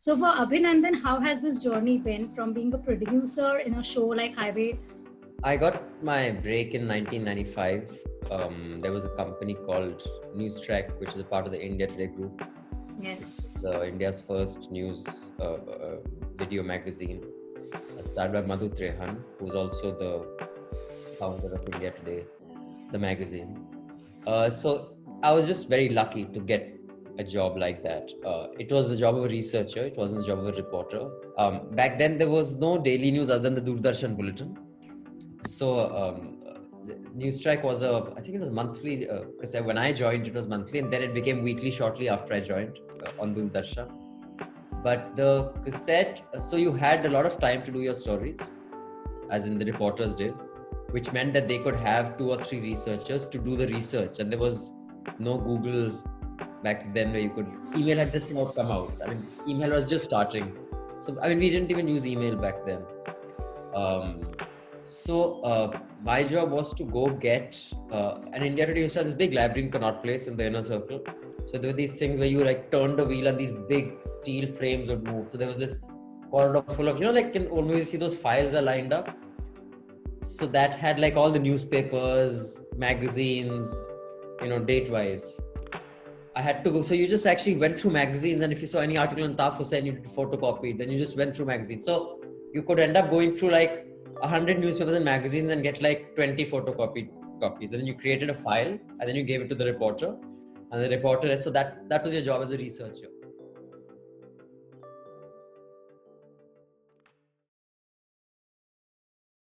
So for Abhinandan, how has this journey been from being a producer in a show like Highway? I got my break in 1995. There was a company called Newstrack, which is a part of the India Today group. Yes. India's first news video magazine, started by Madhu Trehan, who was also the founder of India Today, the magazine. So I was just very lucky to get a job like that. It was the job of a researcher. It wasn't the job of a reporter. Back then, there was no daily news other than the Doordarshan bulletin. So Newstrack was I think it was monthly, because when I joined it was monthly, and then it became weekly shortly after I joined on Doordarshan. But the cassette, so you had a lot of time to do your stories, as in the reporters did, which meant that they could have 2 or 3 researchers to do the research, and there was no Google back then where you could, email had just not come out. I mean, email was just starting. So, I mean, we didn't even use email back then. So my job was to go get an India Today used to have this big library in Connaught Place in the inner circle. So there were these things where you like turned the wheel and these big steel frames would move. So there was this corridor full of, like in old movies, you see those files are lined up. So that had like all the newspapers, magazines, date-wise. I had to go. So you just actually went through magazines, and if you saw any article on Taf Hussain, you photocopied. Then you just went through magazines. So you could end up going through like 100 newspapers and magazines and get like 20 photocopied copies. And then you created a file, and then you gave it to the reporter. And the reporter, so that was your job as a researcher.